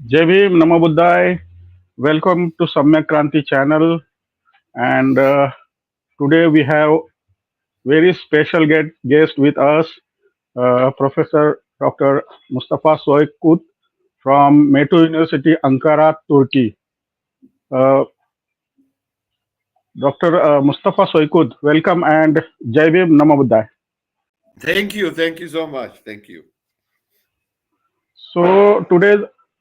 Jai Bhim, Namo Buddhaya. Welcome to Samyak Kranti channel. And today we have very special guest with us, Professor Dr. Mustafa Soykut from Metu University, Ankara, Turkey. Uh, Dr. Mustafa Soykut, welcome and Jai Bhim, Namo Buddhaya. Thank you so much. Thank you. So today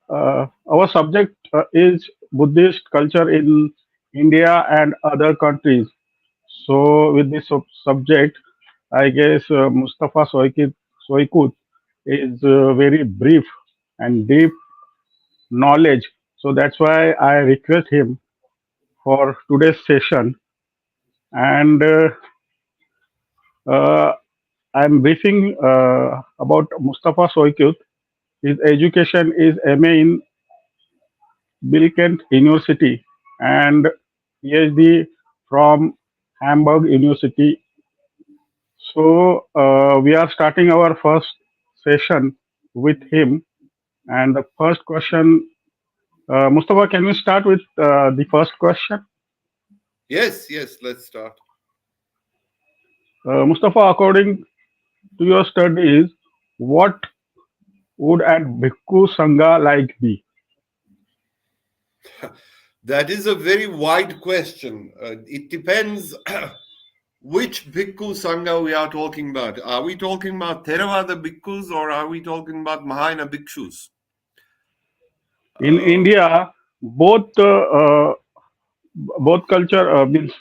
our subject is Buddhist culture in India and other countries. So with this subject, I guess Mustafa Soykut is very brief and deep knowledge. So that's why I request him for today's session. And uh, I'm briefing about Mustafa Soykut. His education is MA in Bilkent University and PhD from Hamburg University. So we are starting our first session with him. And the first question, Mustafa, can we start with the first question? Yes, let's start. Mustafa, according to your studies, what would an Bhikkhu Sangha like be? That is a very wide question. It depends which Bhikkhu Sangha we are talking about. Are we talking about Theravada Bhikkhus or are we talking about Mahayana Bhikshus? In Uh, India, both culture means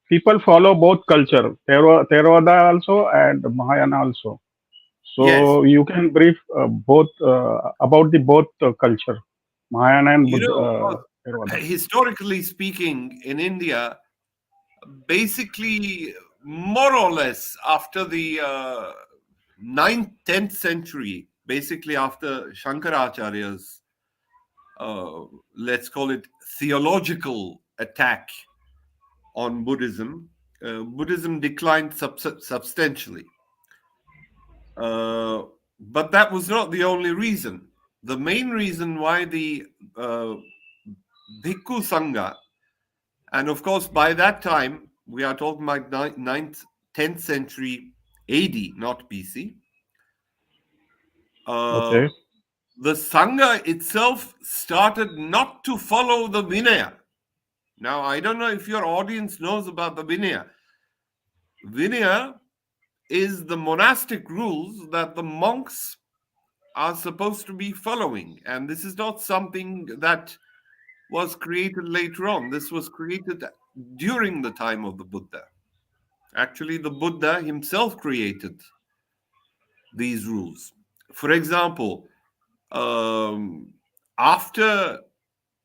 people follow both culture, Theravada also and Mahayana also. yes. So you can brief both about the both culture, Mahayana and You know, Theravada. historically speaking, in India, basically, more or less after the 9th, 10th century, basically after Shankaracharya's, let's call it theological attack on Buddhism, Buddhism declined substantially. Uh, but that was not the only reason. The main reason why the Bhikkhu Sangha, and of course, by that time, we are talking about 9th, 10th century AD, not BC. Uh, Okay, the Sangha itself started not to follow the Vinaya. Now, I don't know if your audience knows about the Vinaya. Vinaya is the monastic rules that the monks are supposed to be following. And this is not something that was created later on. This was created during the time of the Buddha. Actually, the Buddha himself created these rules. For example, after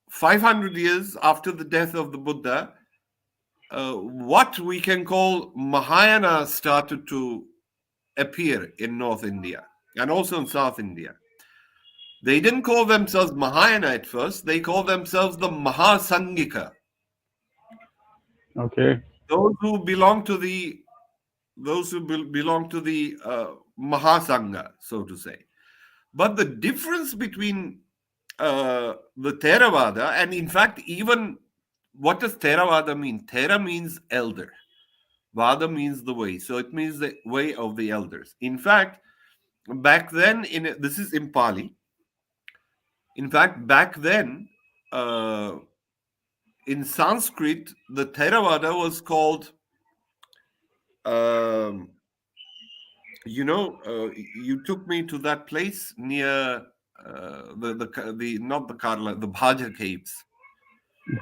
500 years after the death of the Buddha, what we can call Mahayana started to appear in North India and also in South India. They didn't call themselves Mahayana at first, they called themselves the Mahasangika. okay, Those who belong to the belong to the Mahasangha, so to say. But the difference between the Theravada, and in fact, even what does Theravada mean? Thera means elder. Vada means the way. So it means the way of the elders. In fact, back then, this is in Pali. In fact, back then, uh, in Sanskrit, the Theravada was called, um, you took me to that place near the not the Karla, the Bhaja caves.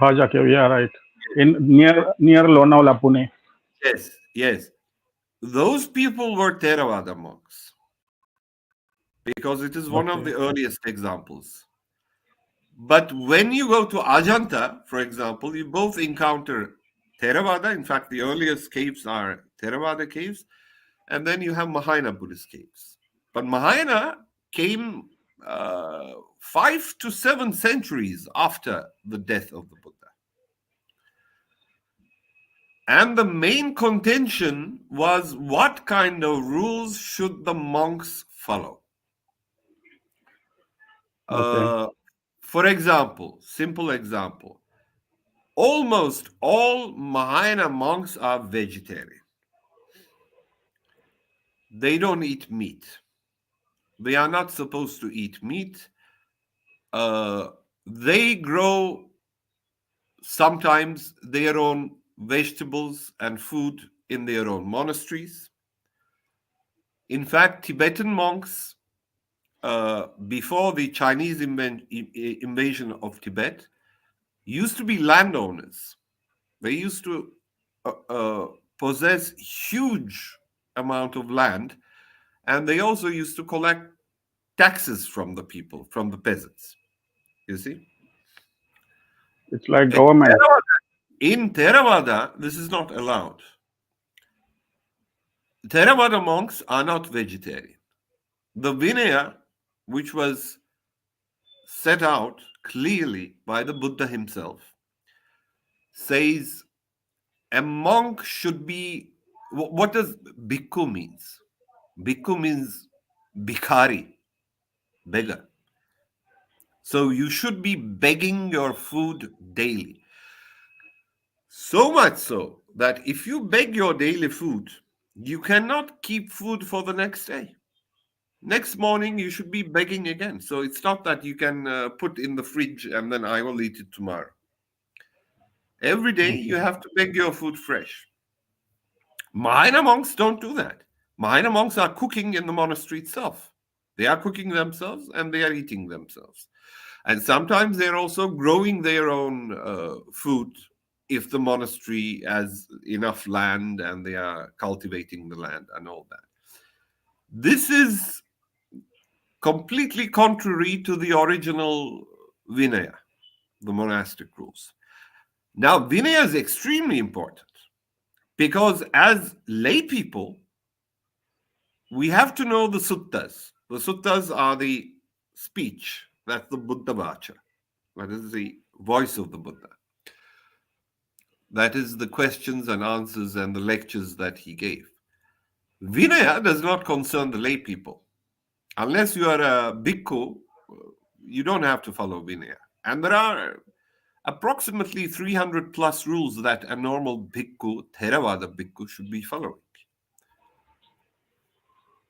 Bhaja Cave, yeah, right. In near Lonavala, Pune. Yes. Those people were Theravada monks because it is one of Okay, the earliest examples. But when you go to Ajanta, for example, you both encounter Theravada. In fact, the earliest caves are Theravada caves, and then you have Mahayana Buddhist caves. But Mahayana came 5 to 7 centuries after the death of the Buddha. And the main contention was what kind of rules should the monks follow? okay, Uh, For example, simple example, almost all Mahayana monks are vegetarian. They don't eat meat. They are not supposed to eat meat. Uh, they grow sometimes their own vegetables and food in their own monasteries. In fact, Tibetan monks, before the Chinese invasion of Tibet, used to be landowners. They used to uh, uh, possess huge amount of land, and they also used to collect taxes from the people, from the peasants. You see, It's like At government. Theravada- in Theravada, this is not allowed. Theravada monks are not vegetarian. The Vinaya, which was set out clearly by the Buddha himself, says a monk should be. What does bhikkhu means? Bhikkhu means bhikhari, beggar. So you should be begging your food daily. So much so that if you beg your daily food, you cannot keep food for the next day. Next morning, you should be begging again. So it's not that you can put in the fridge and then I will eat it tomorrow. Every day, you Okay. have to beg your food fresh. Mahayana monks don't do that. Mahayana monks are cooking in the monastery itself. They are cooking themselves and they are eating themselves. And sometimes they're also growing their own food if the monastery has enough land and they are cultivating the land and all that. This is completely contrary to the original Vinaya, the monastic rules. Now, Vinaya is extremely important because as lay people, we have to know the suttas. The suttas are the speech, that's the Buddha Vacha, that is the voice of the Buddha. That is the questions and answers and the lectures that he gave. Vinaya does not concern the lay people. Unless you are a bhikkhu, you don't have to follow Vinaya. And there are approximately 300 plus rules that a normal bhikkhu, Theravada bhikkhu, should be following.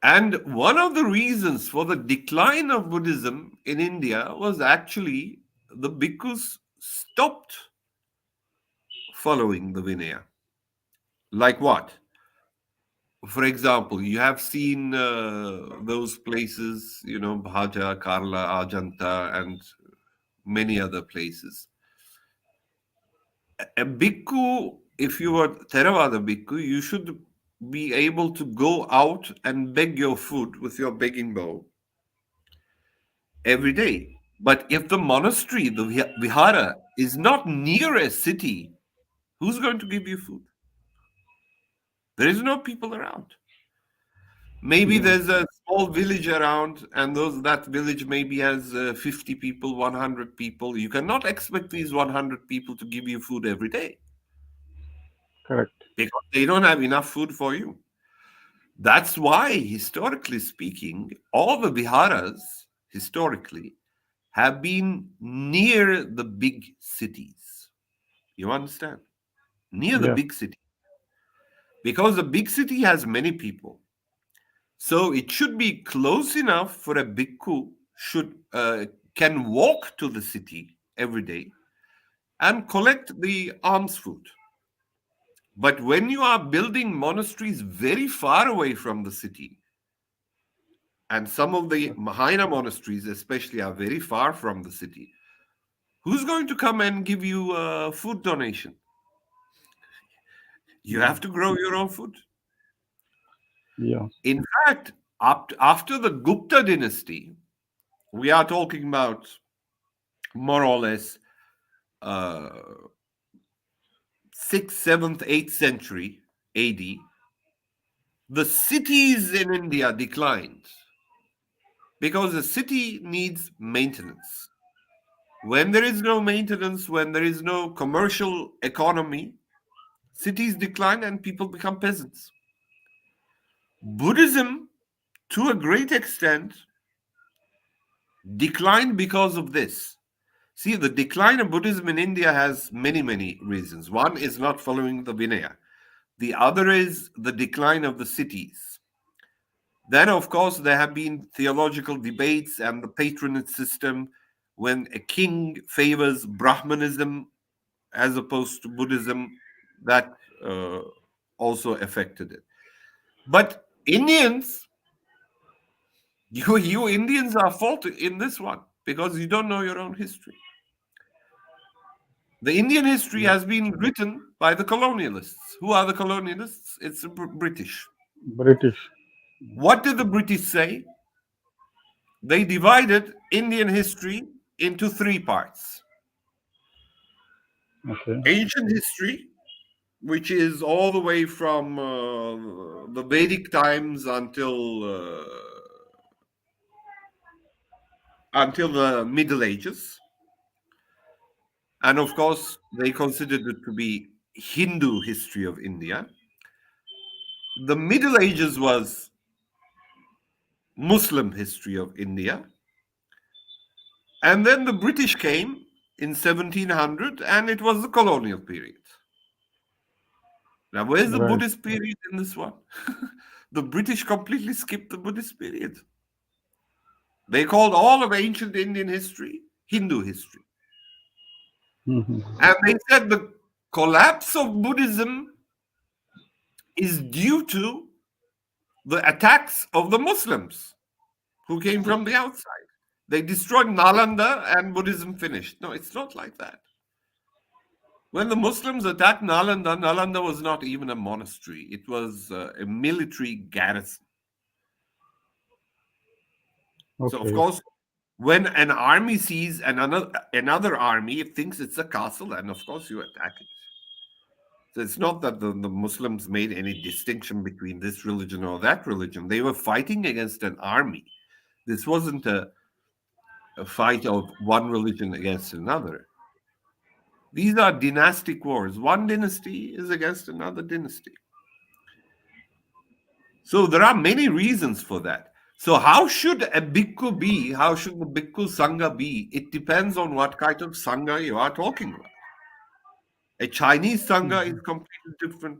And one of the reasons for the decline of Buddhism in India was actually the bhikkhus stopped following the Vinaya. Like what? For example, you have seen those places, Bhaja, Karla, Ajanta, and many other places. A bhikkhu, if you are Theravada bhikkhu, you should be able to go out and beg your food with your begging bowl every day. But if the monastery, the vihara, is not near a city, who's going to give you food? There is no people around. Maybe Yeah, there's a small village around, and that village maybe has 50 people, 100 people. You cannot expect these 100 people to give you food every day correct. because they don't have enough food for you. That's why, historically speaking, all the viharas historically have been near the big cities. You understand? Near the Yeah, big city. Because the big city has many people. So it should be close enough for a bhikkhu should can walk to the city every day and collect the alms food. But when you are building monasteries very far away from the city, and some of the Mahayana monasteries especially are very far from the city, who's going to come and give you a food donation? You yeah, have to grow your own food. yeah. In fact, after the Gupta dynasty, we are talking about more or less uh, 6th, 7th, 8th century AD, the cities in India declined because the city needs maintenance. When there is no maintenance, when there is no commercial economy, cities decline and people become peasants. Buddhism, to a great extent, declined because of this. See, the decline of Buddhism in India has many, many reasons. One is not following the Vinaya. The other is the decline of the cities. Then, of course, there have been theological debates and the patronage system when a king favors Brahmanism as opposed to Buddhism, that uh, also affected it. But Indians, you Indians are faulty in this one because you don't know your own history. The Indian history Yes. has been written by the colonialists. Who are the colonialists? It's the British. British. What did the British say? They divided Indian history into three parts: Okay. ancient history, which is all the way from the Vedic times until the Middle Ages, and of course they considered it to be Hindu history of India. The Middle Ages was Muslim history of India, and then the British came in 1700, and it was the colonial period. Now, where's the Right. Buddhist period in this one? The British completely skipped the Buddhist period. They called all of ancient Indian history Hindu history. Mhm. And they said the collapse of Buddhism is due to the attacks of the Muslims who came from the outside. They destroyed Nalanda and Buddhism finished. No, it's not like that. When the Muslims attacked Nalanda, Nalanda was not even a monastery, it was a military garrison. So, of Okay. course, when an army sees another army, it thinks it's a castle, and of course, you attack it. So, it's not that the Muslims made any distinction between this religion or that religion. They were fighting against an army. This wasn't a fight of one religion against another. These are dynastic wars. One dynasty is against another dynasty. So there are many reasons for that. So how should a bhikkhu be? How should the bhikkhu sangha be? It depends on what kind of sangha you are talking about. A Chinese sangha is completely different.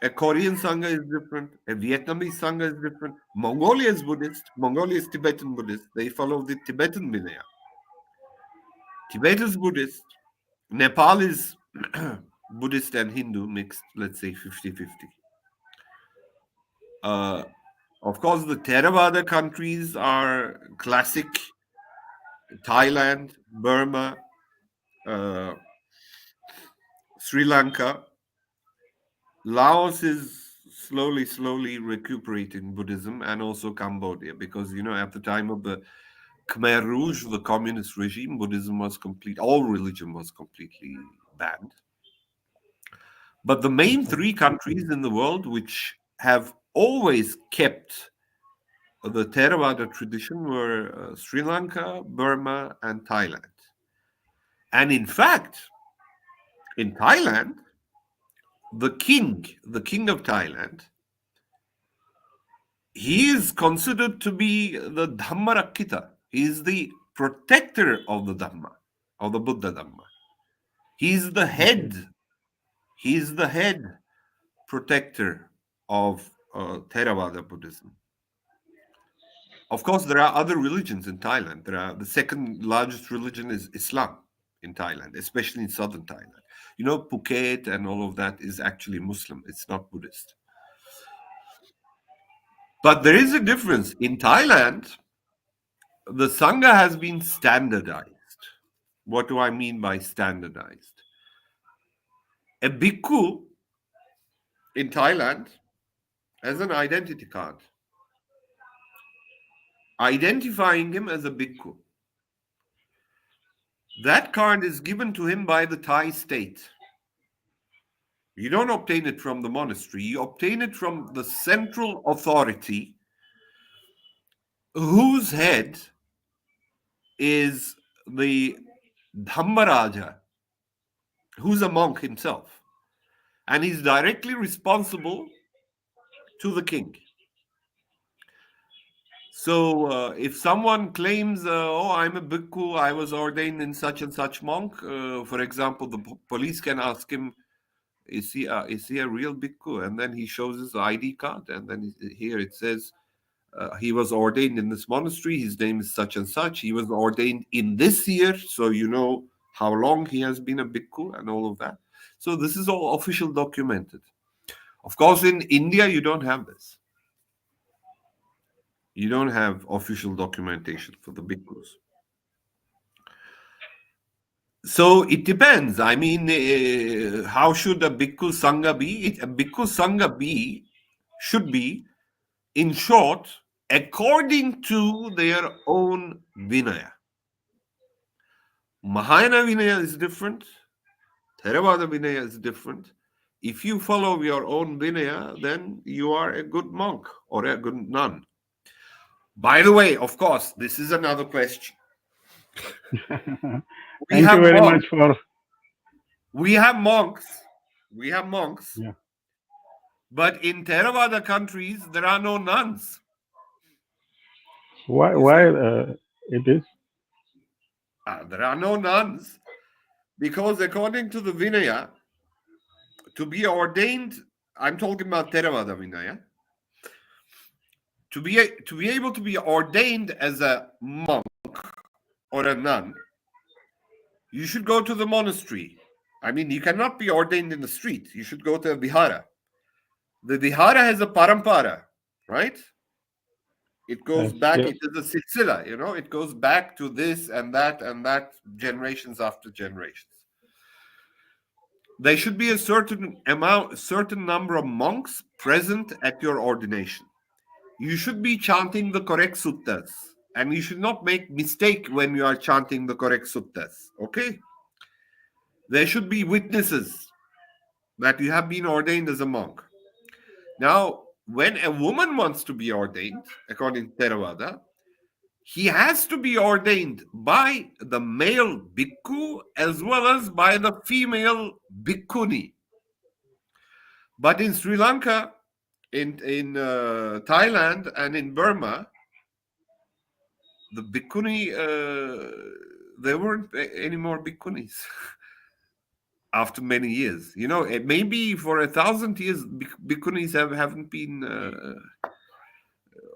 A Korean sangha is different. A Vietnamese sangha is different. Mongolia is Buddhist. Mongolia is Tibetan Buddhist. They follow the Tibetan Vinaya. Tibet is Buddhist. Nepal is Buddhist and Hindu mixed, let's say 50-50. Uh, of course, the Theravada countries are classic Thailand, Burma, uh, Sri Lanka. Laos is slowly recuperating Buddhism, and also Cambodia, because, at the time of the Khmer Rouge, the communist regime, Buddhism was all religion was completely banned. But the main Okay. three countries in the world which have always kept the Theravada tradition were Sri Lanka, Burma, and Thailand. And in fact, in Thailand, the king of Thailand, he is considered to be the Dhammarakkhita. He is the protector of the Dhamma, of the Buddha Dhamma. He is the Okay. head. He is the head protector of Theravada Buddhism. Of course, there are other religions in Thailand. The second largest religion is Islam in Thailand, especially in southern Thailand. Phuket and all of that is actually Muslim. It's not Buddhist. But there is a difference. In Thailand, the Sangha has been standardized. What do I mean by standardized? A bhikkhu in Thailand has an identity card identifying him as a bhikkhu. That card is given to him by the Thai state. You don't obtain it from the monastery, you obtain it from the central authority whose head is the Dhammaraja, who's a monk himself. And he's directly responsible to the king. So if someone claims, "Oh, I'm a bhikkhu, I was ordained in such and such monk," for example, the police can ask him, is he a real bhikkhu? And then he shows his ID card, and then here it says he was ordained in this monastery. His name is such and such. He was ordained in this year, so you know how long he has been a bhikkhu and all of that. So this is all official documented. Of course, in India, you don't have this. You don't have official documentation for the bhikkhus. So it depends. I mean, how should a bhikkhu sangha be? A bhikkhu sangha should be, in short, according to their own Vinaya. Mahayana Vinaya is different. Theravada Vinaya is different. If you follow your own Vinaya, then you are a good monk or a good nun. By the way, of course, this is another question. We Thank you have very monks. much for. We have monks. We have monks. Yeah. But in Theravada countries, there are no nuns. Why? You Why see, it is? there are no nuns because according to the Vinaya, to be ordained, I'm talking about Theravada Vinaya, to be able to be ordained as a monk or a nun, you should go to the monastery. I mean, you cannot be ordained in the street. You should go to a vihara. The vihara has a parampara, right? It goes Yes. back, Yes. it is a silsila, it goes back to this and that, generations after generations. There should be a certain number of monks present at your ordination. You should be chanting the correct suttas, and you should not make mistake when you are chanting the correct suttas. Okay? There should be witnesses that you have been ordained as a monk. Now, when a woman wants to be ordained, according to Theravada, he has to be ordained by the male bhikkhu as well as by the female bhikkhuni. But in Sri Lanka, in Thailand, and in Burma, the bhikkhuni, there weren't any more bhikkhunis after many years. Maybe for 1,000 years, bhikkhunis haven't been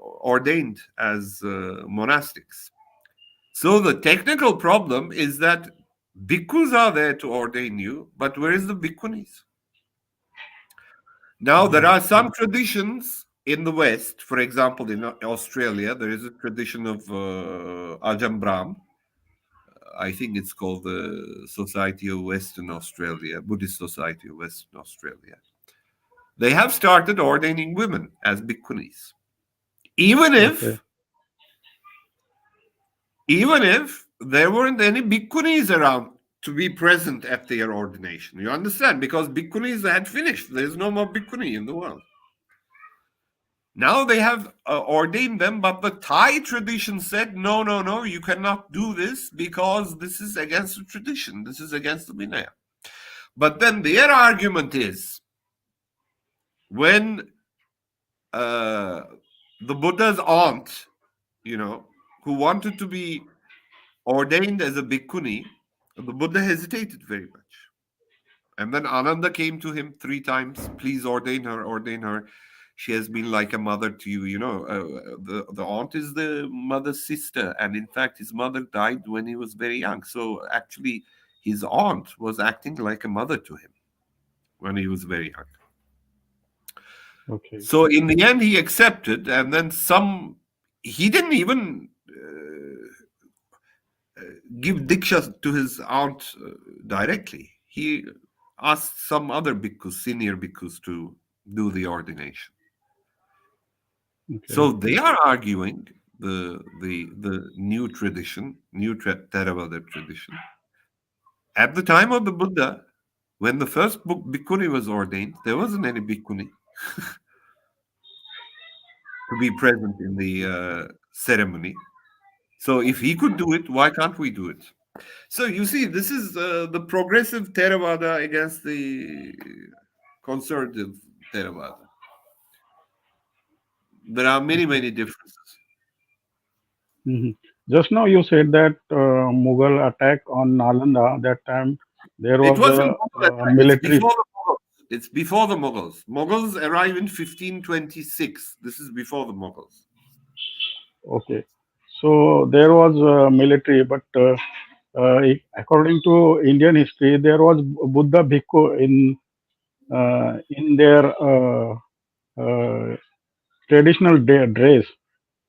ordained as monastics. So the technical problem is that bhikkhus are there to ordain you, but where is the bhikkhunis? Now, there are some traditions in the West. For example, in Australia, there is a tradition of Ajam Brahm. I think it's called the Society of Western Australia, Buddhist Society of Western Australia. They have started ordaining women as bhikkhunis. Even Okay. if there weren't any bhikkhunis around to be present at their ordination. You understand? Because bhikkhunis had finished. There's no more bhikkhuni in the world. Now they have ordained them, but the Thai tradition said, no, no, no, you cannot do this because this is against the tradition. This is against the Vinaya. But then their argument is, when the Buddha's aunt, who wanted to be ordained as a bhikkhuni, the Buddha hesitated very much. And then Ananda came to him 3 times, please ordain her, ordain her. She has been like a mother to you. The aunt is the mother's sister. And in fact, his mother died when he was very young. So actually, his aunt was acting like a mother to him when he was very young. Okay. So in the end, he accepted. And then he didn't even give diksha to his aunt directly. He asked some other bhikkhus, senior bhikkhus, to do the ordination. Okay. So they are arguing the new tradition, new Theravada tradition. At the time of the Buddha, when the first bhikkhuni was ordained, there wasn't any bhikkhuni to be present in the ceremony. So if he could do it, why can't we do it? So you see, this is the progressive Theravada against the conservative Theravada. There are many, Okay. many differences. Mhm. Just now you said that Mughal attack on Nalanda, that time there It was wasn't a, Mughal attack. It's military. before the Mughals. It's before the Mughals. Mughals arrive in 1526. This is before the Mughals. Okay, so there was military, but according to Indian history, there was Buddha Bhikkhu in their traditional dress,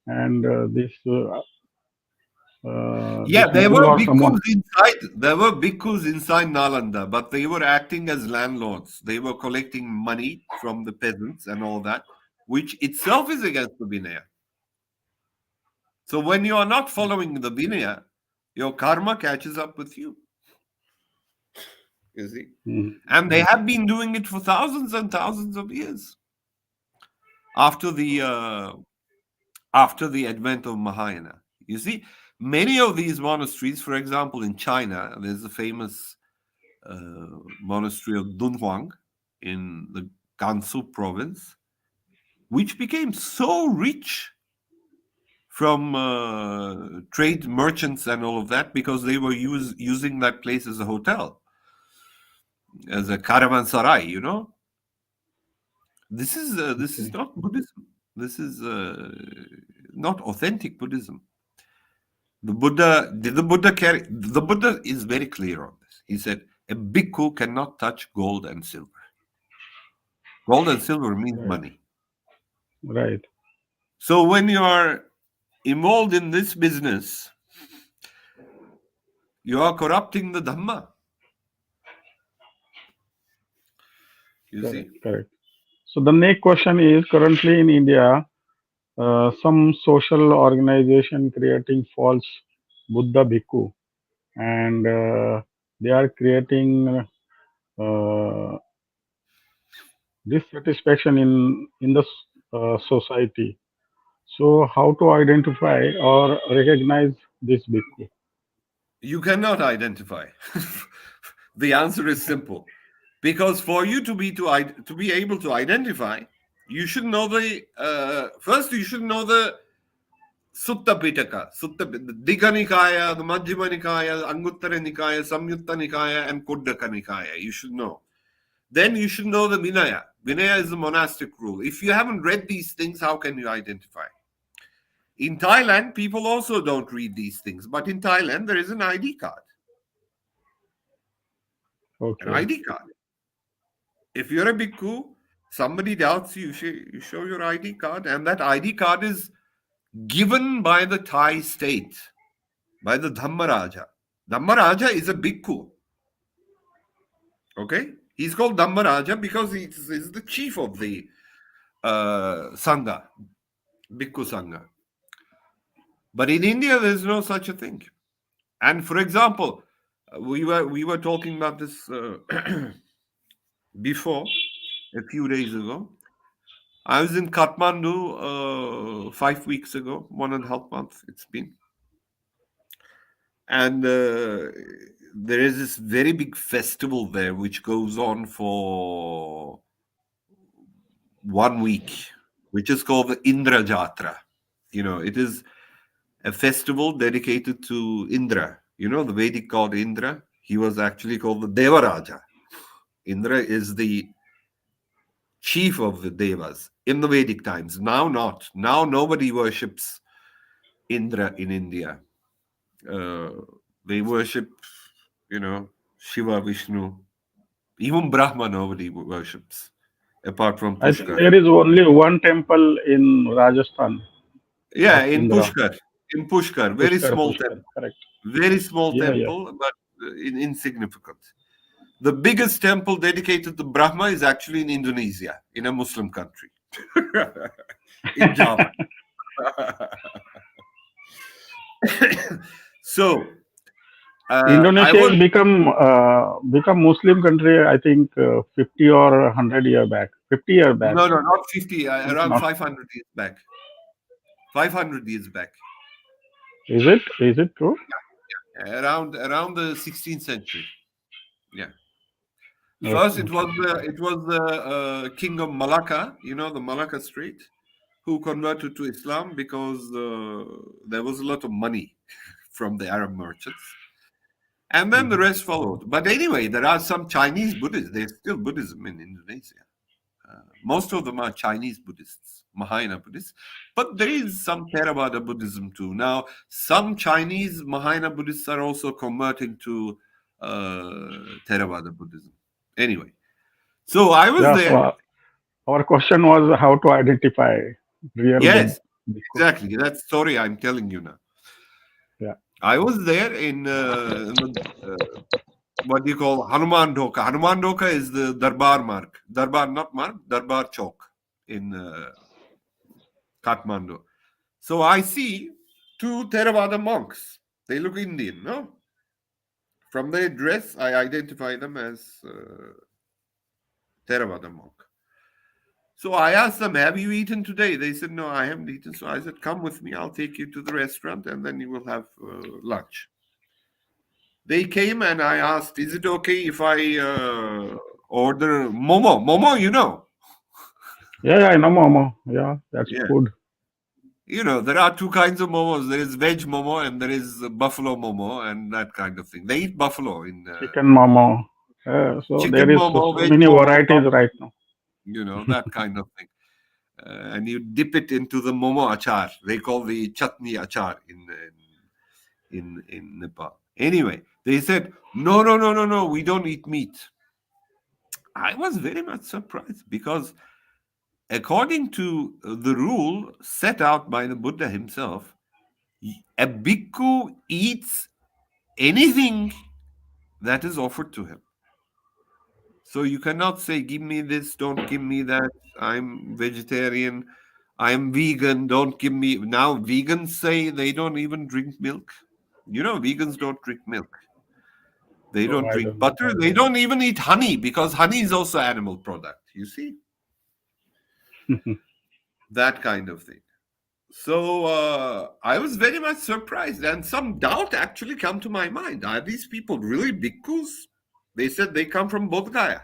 and Yeah, this there Mughal were or bhikkhus someone. inside. There were bhikkhus inside Nalanda, but they were acting as landlords. They were collecting money from the peasants and all that, which itself is against the Vinaya. So when you are not following the Vinaya, your karma catches up with you. You see, Mhm. and they have been doing it for thousands and thousands of years after the advent of Mahayana. You see, many of these monasteries, for example, in China, there's a famous monastery of Dunhuang in the Gansu province, which became so rich from trade merchants and all of that because they were using that place as a hotel, as a caravanserai. This is Okay, not Buddhism. This is not authentic Buddhism. The Buddha is very clear on this. He said a bhikkhu cannot touch gold and silver. Gold and silver means right, money. right, So when you are involved in this business, you are corrupting the Dhamma. You correct, see, correct. So the next question is currently in India, some social organization creating false Buddha Bhikkhu, and they are creating dissatisfaction in the society. So how to identify or recognize this bhikkhu? you cannot identify. The answer is simple. Because for you to be able to identify, you should know the first. You should know the Sutta Pitaka, the Digha Nikaya, the Majjhima Nikaya, Anguttara Nikaya, Samyutta Nikaya, and Kuddaka Nikaya. You should know. Then you should know the Vinaya. Vinaya is the monastic rule. If you haven't read these things, how can you identify? In Thailand, people also don't read these things, but in Thailand, there is an ID card. An Okay, ID card. If you're a bhikkhu, somebody doubts you, you show your ID card, and that ID card is given by the Thai state, by the Dhammaraja. Dhammaraja is a bhikkhu, okay? He's called Dhammaraja because he's the chief of the Sangha, Bhikkhu Sangha. But in India, there's no such a thing. And for example, we were talking about this before a few days ago. I was in Kathmandu 5 weeks ago, 1.5 months it's been, and there is this very big festival there which goes on for 1 week, which is called the Indra Jatra. It is a festival dedicated to Indra. The Vedic god Indra. He was actually called the Devaraja. Indra is the chief of the Devas in the Vedic times. Now, not. Now, nobody worships Indra in India. Uh, they worship, Shiva, Vishnu. Even Brahma, nobody worships, apart from I think Pushkar. there is only one temple in Rajasthan Yeah, of in Indra. Pushkar. In Pushkar, very Pushkar, small Pushkar, temple. correct. Very small Yeah, yeah. temple, but insignificant. The biggest temple dedicated to Brahma is actually in Indonesia, in a Muslim country, in Java. So, I Indonesia was has become Muslim country. I think 50 or 100 year back. 50 year back. no, no, not 50, It's around not. 500 years back. 500 years back. Is it? Is it true? Around the 16th century. Yeah. First, Okay. it was the king of Malacca. The Malacca Strait. who converted to Islam because there was a lot of money from the Arab merchants. And then the Mhm. rest followed. But anyway, there are some Chinese Buddhists. There's still Buddhism in Indonesia. Most of them are Chinese Buddhists, Mahayana Buddhists. But there is some Theravada Buddhism too. Now, some Chinese Mahayana Buddhists are also converting to Theravada Buddhism. Anyway, so I was Yeah. So there. our question was how to identify real Yes, bhikkhus. exactly. That story I'm telling you now. Yeah. I was there in the what do you call Hanuman Dhoka. Hanuman Dhoka is the Darbar Mark. Darbar, not Mark, Darbar Chowk in Kathmandu. So I see two Theravada monks. They look Indian, no? From their dress, I identify them as Theravada monk. So I asked them, "Have you eaten today?" They said, "No, I haven't eaten." So I said, "Come with me. I'll take you to the restaurant and then you will have lunch." They came and I asked, "Is it okay if I order momo?" Momo, you know. Yeah. Yeah. I know, Momo. Yeah. That's Yeah. food. You know, there are two kinds of momos. There is veg momo and there is buffalo momo and that kind of thing. They eat buffalo in Chicken Momo. So chicken there is momo, so veg many momo, varieties right now. that kind of thing. And you dip it into the momo achar. They call the chutney achar in Nepal. Anyway, they said, no, no, no, no, no, we don't eat meat. I was very much surprised because according to the rule set out by the Buddha himself, a bhikkhu eats anything that is offered to him. So you cannot say, give me this, don't give me that. I'm vegetarian, I'm vegan, don't give me. Now, vegans say they don't even drink milk. You know, vegans don't drink milk. They Oh, don't I drink don't know. butter. They don't even eat honey because honey is also animal product. You see, that kind of thing. So I was very much surprised, and some doubt actually come to my mind. Are these people really bhikkhus? They said they come from Bodh Gaya.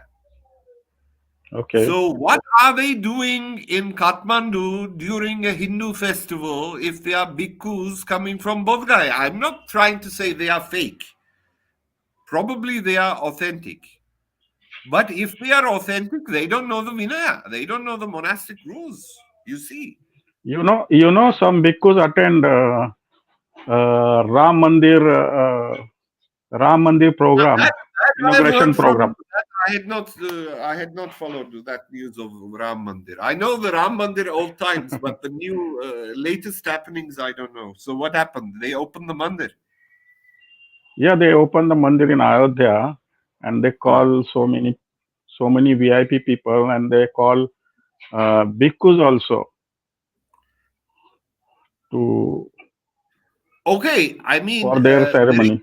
Okay. So what are they doing in Kathmandu during a Hindu festival if they are bhikkhus coming from Bodh Gaya? I'm not trying to say they are fake. Probably they are authentic. But if they are authentic, they don't know the Vinaya. They don't know the monastic rules. You see. Some bhikkhus attend Ram Mandir, Ram Mandir Now program, that I have inauguration heard from program. that I had not followed that news of Ram Mandir. I know the Ram Mandir old times, but the new latest happenings I don't know. So what happened? They opened the mandir. Yeah, they open the mandir in Ayodhya, and they Uh, call so many VIP people, and they call bhikkhus also to okay, I mean for their ceremony.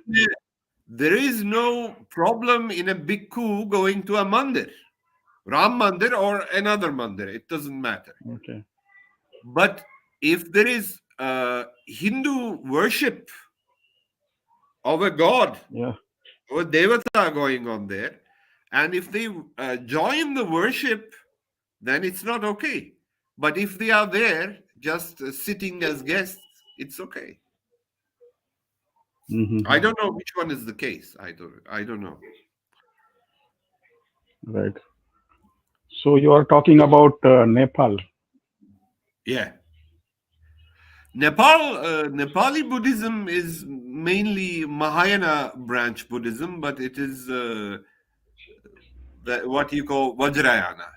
there is no problem in a bhikkhu going to a mandir, Ram Mandir or another mandir. It doesn't matter. Okay. But if there is Hindu worship of a god Yeah. or devata going on there, and if they join the worship, then it's not okay. But if they are there just sitting as guests, it's okay. I Hmm. don't know which one is the case. I don't know. Right. So you are talking about Nepal. Yeah. Nepali Buddhism is mainly Mahayana branch Buddhism, but it is what you call Vajrayana.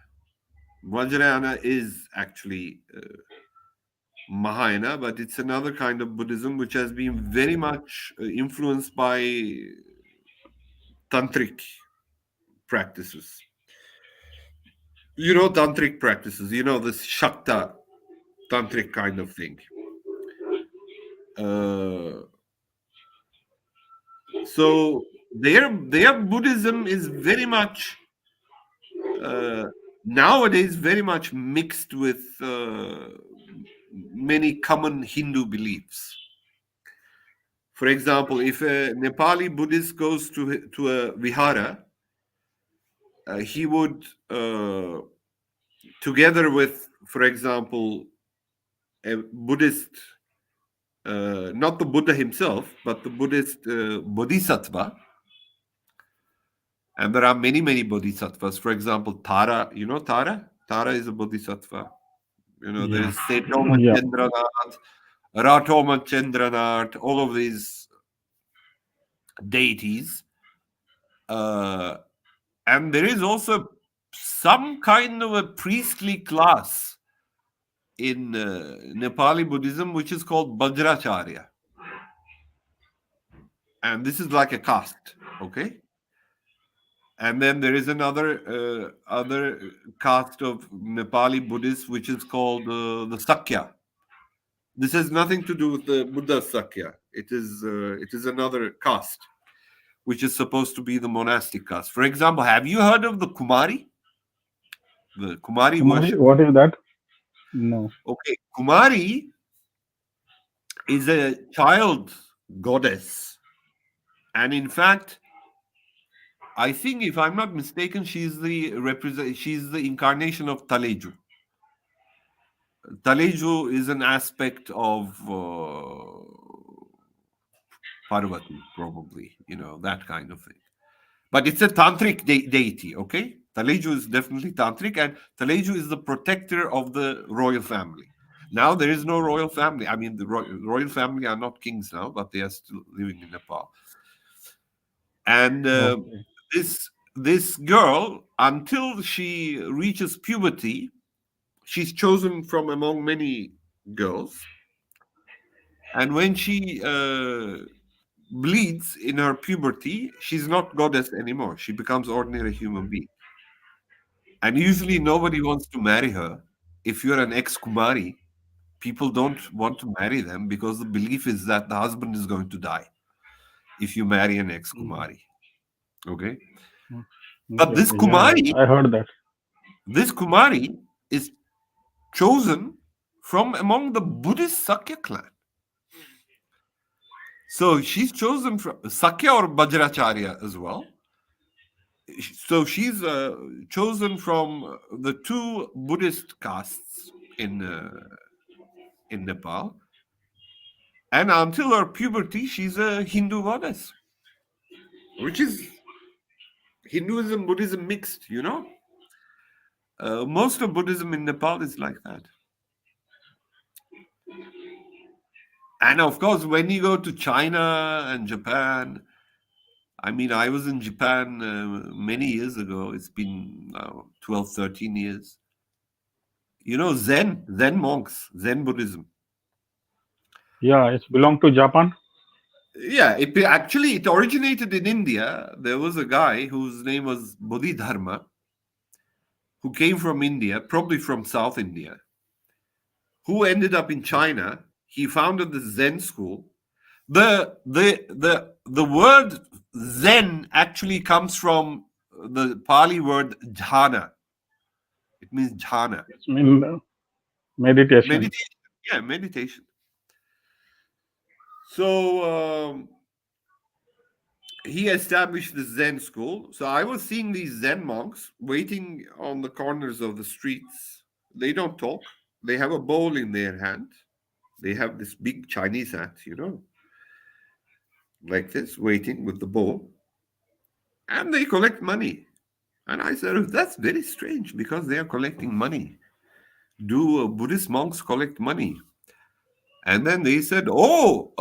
Vajrayana is actually Mahayana, but it's another kind of Buddhism which has been very much influenced by Tantric practices. You know, Tantric practices, you know, this Shakta Tantric kind of thing. Uh, so their Buddhism is very much uh, nowadays very much mixed with many common Hindu beliefs. For example, if a Nepali Buddhist goes to a vihara, he would, together with, for example, a Buddhist, not the Buddha himself, but the Buddhist bodhisattva. And there are many, many bodhisattvas. For example, Tara, you know Tara? Tara is a bodhisattva. There Yeah. is Seto Yeah. Machendranath, Rato Machendranath, all of these deities. Uh, and there is also some kind of a priestly class in Nepali Buddhism, which is called Vajracharya. And this is like a caste, okay? And then there is another other caste of Nepali Buddhists, which is called the Sakya. This has nothing to do with the Buddha Sakya. It is another caste, which is supposed to be the monastic caste. For example, have you heard of the Kumari? The Kumari Kumari, worship? what is that? No. Okay, Kumari is a child goddess, and in fact, I think if I'm not mistaken, she's the incarnation of Taleju. Taleju is an aspect of Parvati, probably, that kind of thing. But it's a tantric deity, okay? Taleju is definitely tantric, and Taleju is the protector of the royal family. Now there is no royal family. I mean, the royal family are not kings now, but they are still living in Nepal. And Okay. this girl, until she reaches puberty, she's chosen from among many girls. And when she bleeds in her puberty, she's not goddess anymore. She becomes ordinary human being. And usually nobody wants to marry her. If you're an ex-Kumari, people don't want to marry them because the belief is that the husband is going to die if you marry an Mm. ex-Kumari. Okay? But Okay. Okay. Yeah. Yeah. I heard that. this Kumari is chosen from among the Buddhist Sakya clan. So she's chosen from Sakya or Vajracharya as well. So she's chosen from the two Buddhist castes in Nepal, and until her puberty, she's a Hindu goddess, which is Hinduism Buddhism mixed. Most of Buddhism in Nepal is like that. And of course, when you go to China and Japan, I mean, I was in Japan many years ago. It's been 12, 13 years. Zen monks, Zen Buddhism. Yeah. It's belong to Japan. Yeah, it originated in India. There was a guy whose name was Bodhidharma who came from India, probably from South India, who ended up in China. He founded the Zen school. The word Zen actually comes from the Pali word jhana. It means jhana. It's mean meditation. Meditation. Yeah, meditation. So he established the Zen school. So I was seeing these Zen monks waiting on the corners of the streets. They don't talk. They have a bowl in their hand. They have this big Chinese hat, like this, waiting with the bowl, and they collect money. And I said, "Oh, that's very strange because they are collecting money. Do Buddhist monks collect money?" And then they said, "Oh,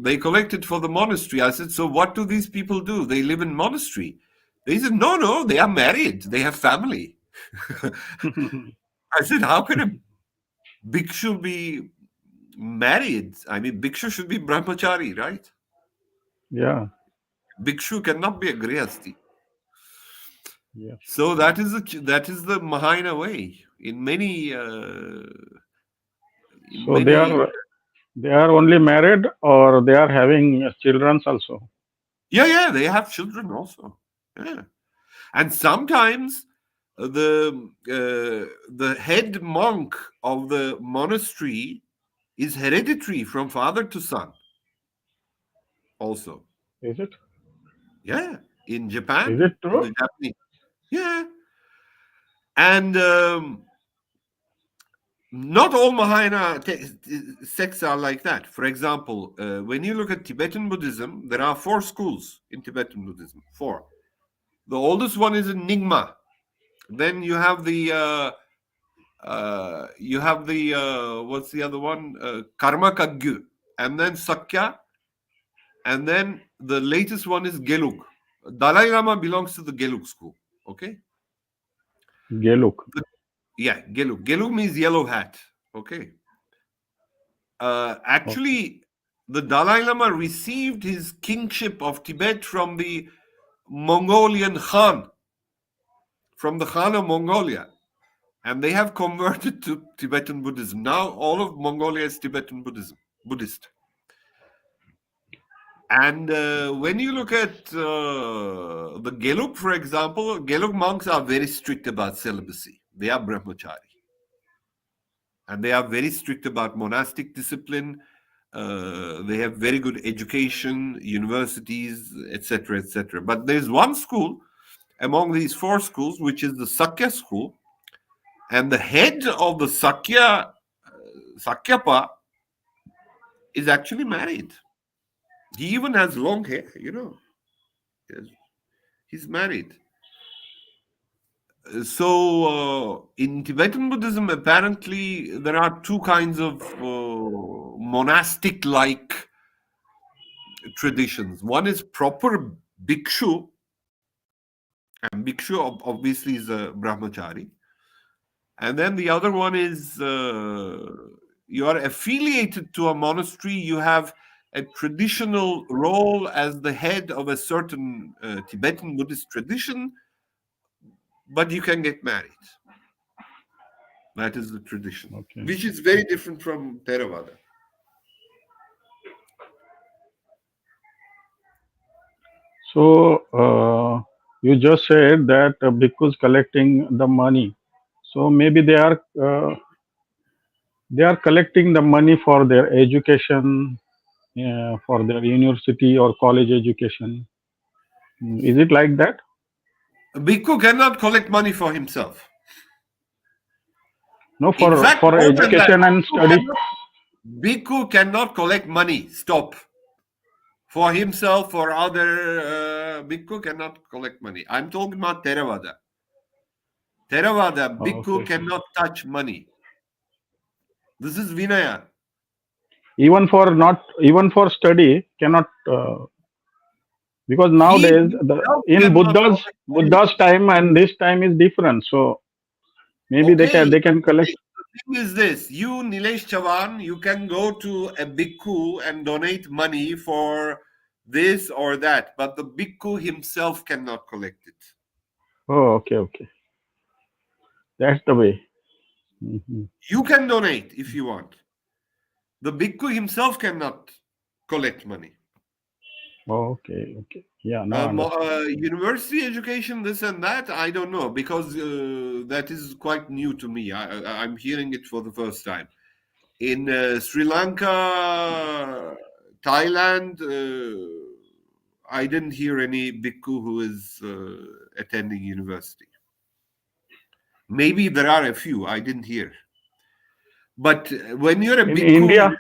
they collected for the monastery." I said, "So what do these people do? They live in monastery." They said, "No, no, they are married. They have family." I said, "How can a bhikshu be married? I mean, bhikshu should be brahmachari, right? Yeah. Bhikshu cannot be a grihasti." Yes. So that is the Mahayana way. In So they many, are only married, or they are having children also. yeah, yeah, they have children also. Yeah. And sometimes the head monk of the monastery is hereditary from father to son also. Is it? Yeah, in Is Japan, it in true? the Japanese. Yeah. And Not all Mahayana sects are like that. For example, when you look at Tibetan Buddhism, there are 4 schools in Tibetan Buddhism. 4. The oldest one is in Nyingma. Then you have the what's the other one? Karma Kagyu, and then Sakya, and then the latest one is Gelug. Dalai Lama belongs to the Gelug school. Okay. Geluk. Yeah, Gelug. Gelug means yellow hat. Okay. Okay. Actually, the Dalai Lama received his kingship of Tibet from the Mongolian Khan, from the Khan of Mongolia. And they have converted to Tibetan Buddhism. Now all of Mongolia is Tibetan Buddhist. And when you look at the Gelug, for example, Gelug monks are very strict about celibacy. They are brahmachari. And they are very strict about monastic discipline. They have very good education, universities, etc., etc. But there's one school among these 4 schools, which is the Sakya school. And the head of the Sakyapa, is actually married. He even has long hair, He's married. So in Tibetan Buddhism, apparently there are 2 kinds of monastic-like traditions. One is proper bhikshu, and bhikshu obviously is a brahmachari. And then the other one is you are affiliated to a monastery, you have a traditional role as the head of a certain Tibetan Buddhist tradition, but you can get married. That is the tradition, Okay. which is very different from Theravada. So you just said that bhikkhus collecting the money. So maybe they are collecting the money for their education, for their university or college education. Is it like that? A bhikkhu cannot collect money for himself. No, In fact, for more than that, education and study. bhikkhu cannot collect money. Stop. For himself or other, bhikkhu cannot collect money. I'm talking about Theravada. Theravada, Oh, bhikkhu okay. cannot touch money. This is Vinaya. Even for study cannot, because He nowadays himself in cannot collect money. Buddha's time and this time is different. So maybe Okay, they can collect. the thing is this: you, Nilesh Chavan, you can go to a bhikkhu and donate money for this or that, but the bhikkhu himself cannot collect it. Oh, okay, okay. That's the way. Hmm. You can donate if you want. The bhikkhu himself cannot collect money. Oh, okay, okay. Yeah, now I understand. University education, this and that, I don't know, because that is quite new to me. I'm hearing it for the first time. In Sri Lanka, Thailand, I didn't hear any bhikkhu who is attending university. Maybe there are a few, I didn't hear. But when you're a In bhikkhu, India,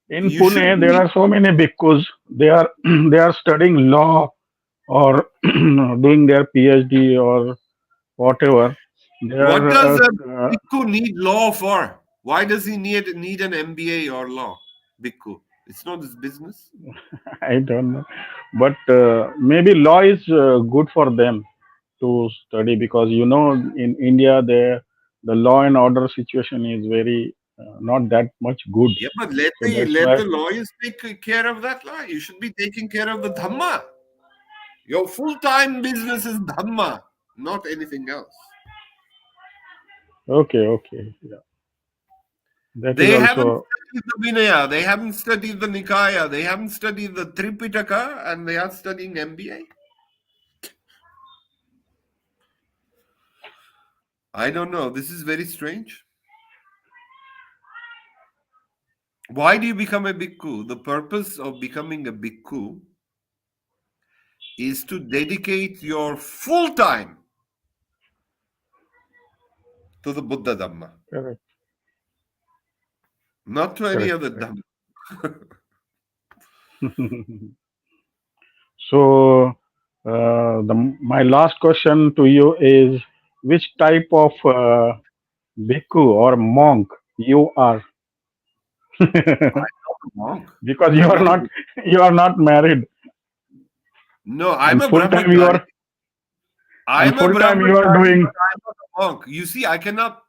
in you should Pune, there be. are so many bhikkhus. They are they are studying law or doing their PhD or whatever. They What does are. a bhikkhu need law for? Why does he need an MBA or law? Bhikkhu. It's not his business. I don't know, but maybe law is good for them to study, because in India the law and order situation is very not that much good. Yeah, but let So the that's let why. the lawyers take care of that law. You should be taking care of the dhamma. Your full-time business is dhamma, not anything else. Okay, okay, yeah, that is They haven't also studied the Vinaya, they haven't studied the Nikaya, they haven't studied the Tripitaka, and they are studying MBA. I don't know. This is very strange. Why do you become a bhikkhu? The purpose of becoming a bhikkhu is to dedicate your full time to the Buddha Dhamma. correct. not to any Correct, other correct. Dhamma. So, my last question to you is, which type of bhikkhu or monk you are? Monk. Because you I'm are not. not you are not married, No, I'm and a full time you brahmachari. are and I'm a full time you are brahmachari, doing. but I'm not a monk. You see, I cannot.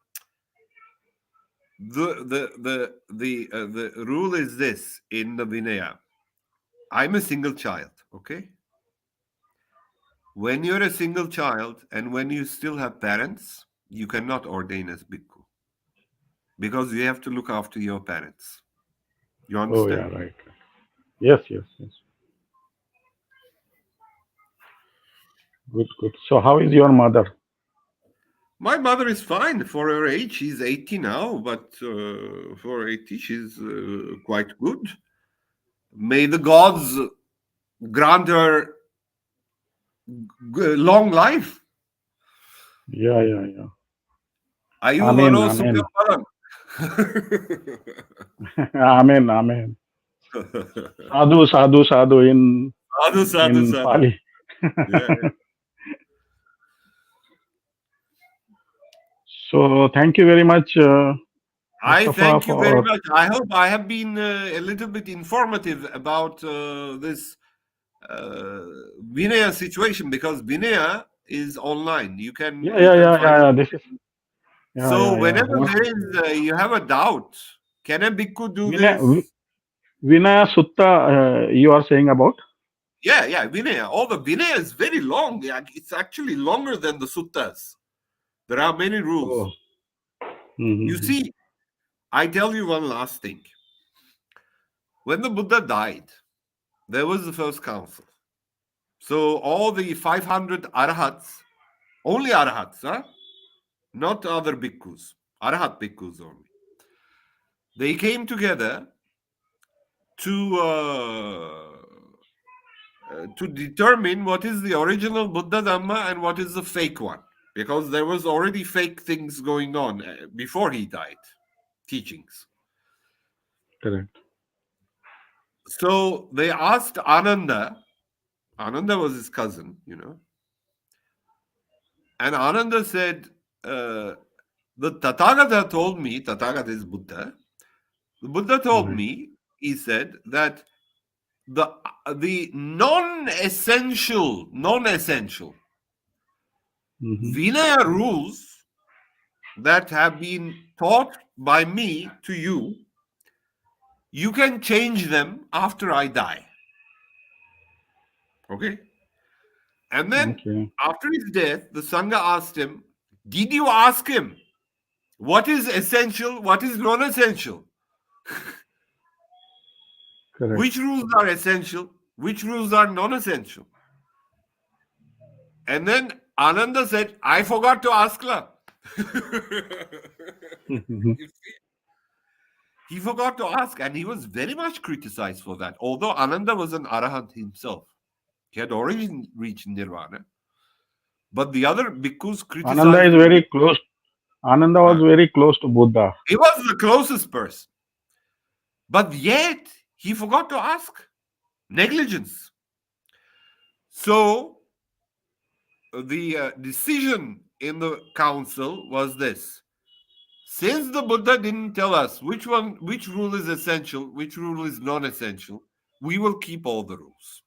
The rule is this in the Vinaya. I'm a single child. Okay, when you're a single child and when you still have parents, you cannot ordain as bhikkhu because you have to look after your parents. You Oh yeah, understand? right. Yes, yes, yes. Good, good. So how is your mother? My mother is fine for her age. She's 80 now, but for 80, she's quite good. May the gods grant her long life. Yeah, yeah, yeah. Ayu Amen, varo amen. sukha param. Amen, amen. Sadhu, sadhu, sadhu Sadhu, sadhu, in sadhu. Pali. Yeah, yeah. So thank you very much, I Mustafa, thank you very for much. I hope I have been a little bit informative about this uh, Vinaya situation because Vinaya is online. yeah, You yeah, can yeah, find. yeah, yeah. This is yeah, So yeah, yeah. whenever there is you have a doubt, can a bhikkhu do Vinaya, this? Vinaya Sutta, you are saying about? Yeah, yeah, Vinaya. All the Vinaya is very long. Yeah, it's actually longer than the suttas. There are many rules. Oh. You Mm-hmm. see, I tell you one last thing. When the Buddha died, there was the first council. So all the 500 arahats, only arahats, huh? Not other bhikkhus, arahat bhikkhus only. They came together to to determine what is the original Buddha Dhamma and what is the fake one, because there was already fake things going on before he died, teachings. Correct. So they asked Ananda. Ananda was his cousin, and Ananda said, "The Tathagata told me. Tathagata is Buddha. The Buddha told Right. me. He said that the non-essential Mm-hmm. Vinaya rules that have been taught by me to you, you can change them after I die. Okay? And then Okay. after his death, the Sangha asked him, did you ask him what is essential, what is non essential? Correct. Which rules are essential? Which rules are non essential? And then Ananda said, I forgot to ask La. Mm-hmm. You see, he forgot to ask, and he was very much criticized for that. Although Ananda was an arahant himself, he had already reached nirvana. But the other bhikkhus Ananda criticized is him. very close. Ananda was Uh, very close to Buddha. he was the closest person, but yet he forgot to ask. Negligence. So the decision in the council was this: since the Buddha didn't tell us which rule is essential, which rule is non-essential, we will keep all the rules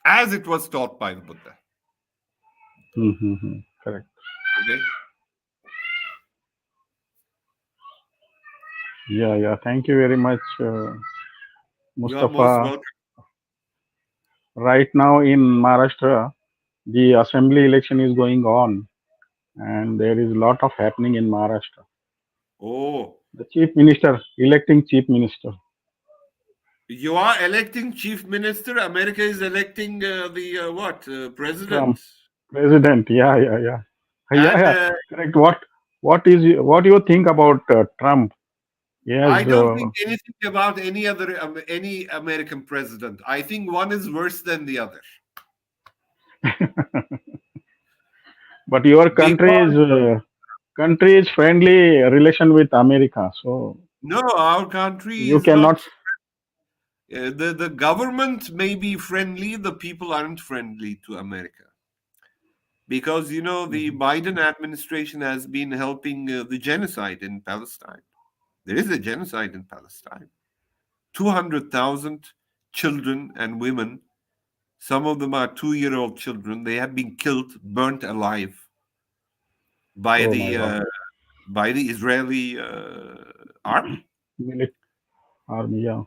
as it was taught by the Buddha. Mm-hmm. Correct. Okay. Yeah, yeah. Thank you very much, You are most Mustafa. welcome. Right now in Maharashtra, the assembly election is going on, and there is a lot of happening in Maharashtra. Oh, The chief minister, electing chief minister, you are electing chief minister. America is electing the what president, Trump, president. Yeah, yeah, yeah, yeah, and yeah. Correct. What do you think about Trump? Yes. I don't think anything about any American president. I think one is worse than the other But your country is because country is friendly relation with America, so No, our country you is cannot. not. The government may be friendly, the people aren't friendly to America. Because, the Mhm. Biden administration has been helping the genocide in Palestine. There is a genocide in Palestine. 200,000 children and women, some of them are 2-year-old children, they have been killed, burnt alive by Oh my the God, uh, by the Israeli army. Milit- army, yeah.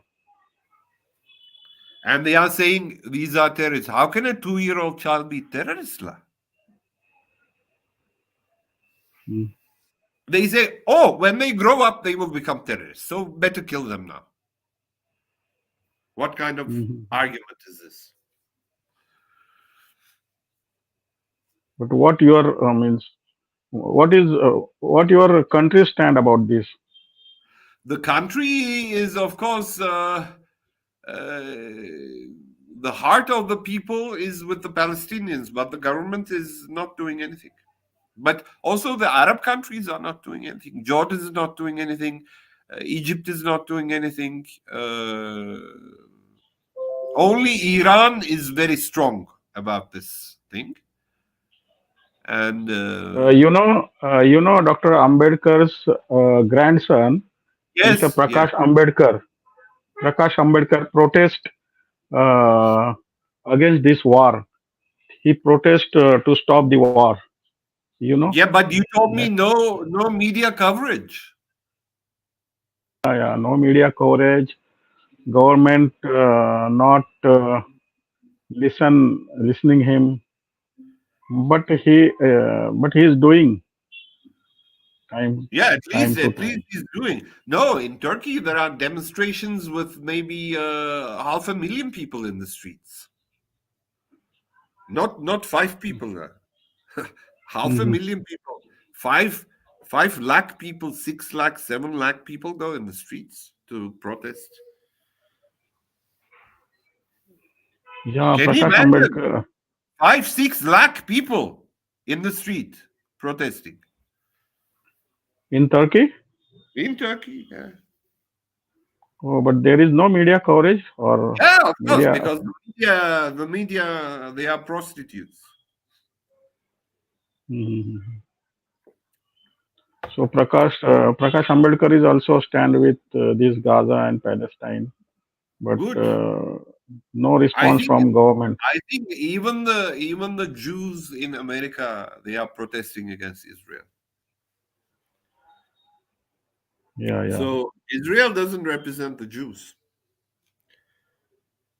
And they are saying these are terrorists. How can a 2-year-old child be terrorist? La? Mm. They say, oh, when they grow up, they will become terrorists. So better kill them now. What kind of Mhm. argument is this? But what your means? What your country stand about this? The country is, of course, the heart of the people is with the Palestinians, but the government is not doing anything. But also, the Arab countries are not doing anything. Jordan is not doing anything. Egypt is not doing anything. Only Iran is very strong about this thing. And Dr. Ambedkar's grandson, Mr. yes, yes, Prakash Ambedkar. Prakash Ambedkar protest uh, against this war. He protest to stop the war. You know yeah. But you told that. me no media coverage. Yeah, no media coverage. Government not listening him, but he is doing time Yeah, time to at least time. he's doing. No, in Turkey there are demonstrations with maybe 500,000 people in the streets. Not five people. Half a Mhm. million people. Five lakh people, 6 lakh, 7 lakh people go in the streets to protest. Yeah, Can you Prakash imagine? Ambedkar 5, 6 lakh people in the street protesting in Turkey. in Turkey. Yeah, Oh, but there is no media coverage or yeah, of course, media. because the media, they are prostitutes. Mhm. So Prakash Ambedkar is also stand with this Gaza and Palestine, but Good. no I response think from government. I think even the Jews in America, they are protesting against Israel. Yeah, yeah, So Israel doesn't represent the Jews.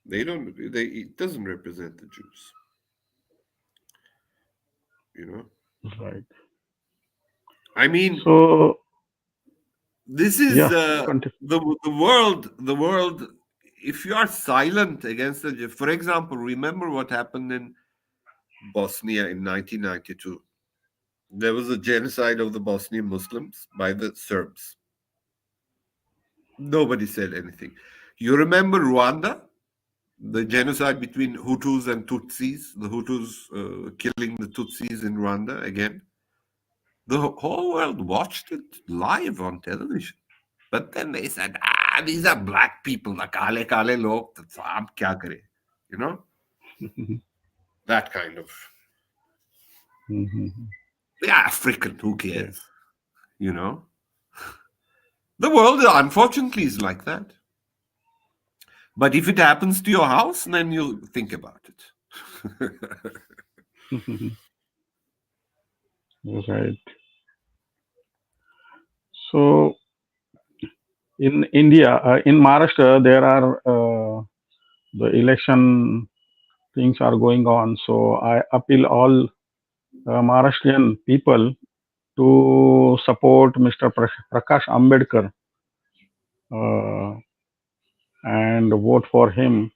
They don't. It doesn't represent the Jews. You know. right. I mean, So this is yeah, continue. the world. The world. If you are silent against the, for example, remember what happened in Bosnia in 1992. There was a genocide of the Bosnian Muslims by the Serbs. Nobody said anything. You remember Rwanda? The genocide between Hutus and Tutsis, the Hutus killing the Tutsis in Rwanda again. The whole world watched it live on television. But then they said, these are black people, the kale kale log, to aap kya kare? You know, that kind of, Mhm. they're African, who Okay. cares? You know, the world unfortunately is like that. But if it happens to your house, then you think about it. Right. So in India, in Maharashtra, there are the election things are going on. So I appeal all Maharashtrian people to support Mr. Prakash Ambedkar uh, and vote for him.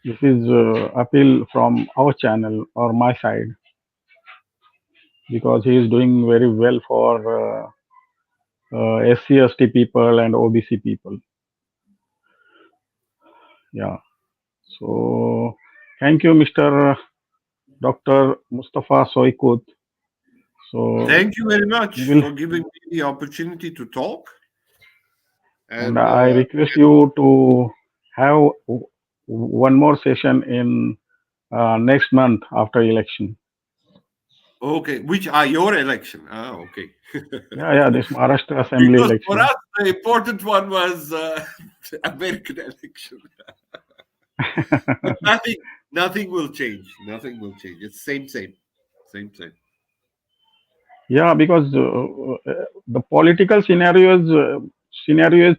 This is appeal from our channel or my side because he is doing very well for SC, ST people and OBC people. Yeah. So thank you, Mr. Dr. Mustafa Soykut. So Thank you very we much will, for giving me the opportunity to talk. and And I request you to have one more session in next month after election. okay, which are your election? Ah, okay. Yeah, this Maharashtra Assembly Because for election. us, the important one was American election. But nothing will change. Nothing will change. It's same. Yeah, because the political scenarios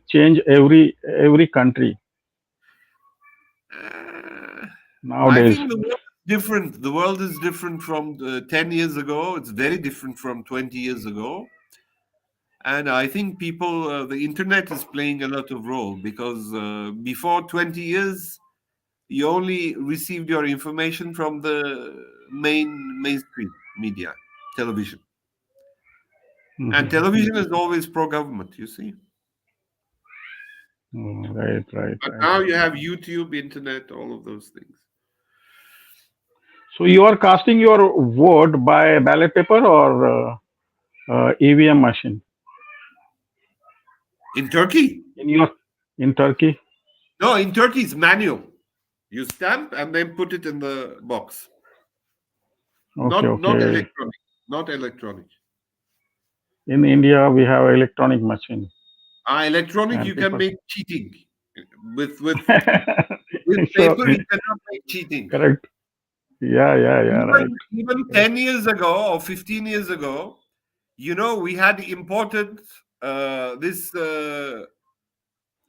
change every country Uh, I nowadays. think the world is different. The world is different from 10 years ago. It's very different from 20 years ago. And I think the internet is playing a lot of role because before 20 years, you only received your information from the mainstream media, television. And Mhm. television is always pro-government, you see. Right, right, But right. now you have YouTube, internet, all of those things. So you are casting your vote by ballot paper or EVM machine In Turkey, in your in Turkey? no, in Turkey it's manual. You stamp and then put it in the box. Okay, Not okay. electronic. Not electronic. In India, we have electronic machine, Electronic and you can people. make cheating. With So paper you cannot make cheating. correct. Yeah, yeah, yeah. Right. Even Right. 10 years ago or 15 years ago, we had imported this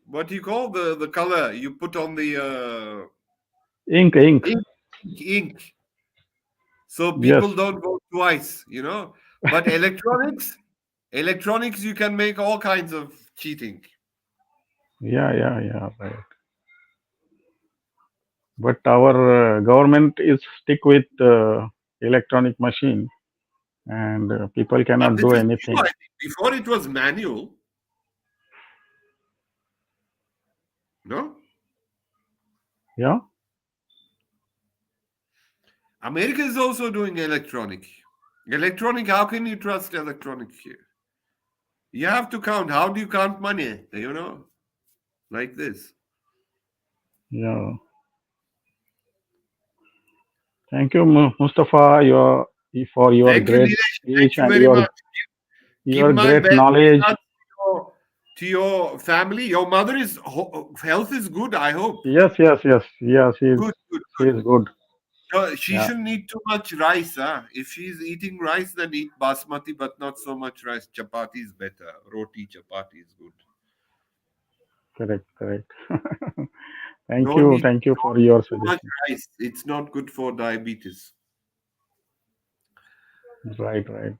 what do you call the color you put on the Ink, ink. ink, ink, so Yes. people don't vote twice. But electronics you can make all kinds of cheating. Yeah, yeah, yeah. Right. But our government is stick with electronic machine, and people But cannot this do is new, I anything. think. Before it was manual. No, Yeah, America is also doing electronic. How can you trust electronic here? You have to count. How do you count money? Like this. yeah. Thank you, Mustafa, for your Thank you, great Nilesh. speech Thank you and very much. Give your my great best knowledge. regards to your family. Your mother is health is good, I hope. Yes, yes, yes, yes. Good, good, She good. is good. No, she Yeah, shouldn't eat too much rice. Huh? If she's eating rice, then eat basmati, but not so much rice. Chapati is better. Roti, chapati is good. correct, correct. Don't Thank you for eat your too much suggestion. rice. It's not good for diabetes. Right, right,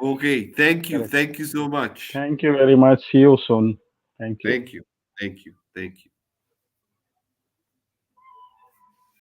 Okay, thank you. correct. Thank you so much. Thank you very much. See you soon. Thank you. Thank you. Thank you. Thank you.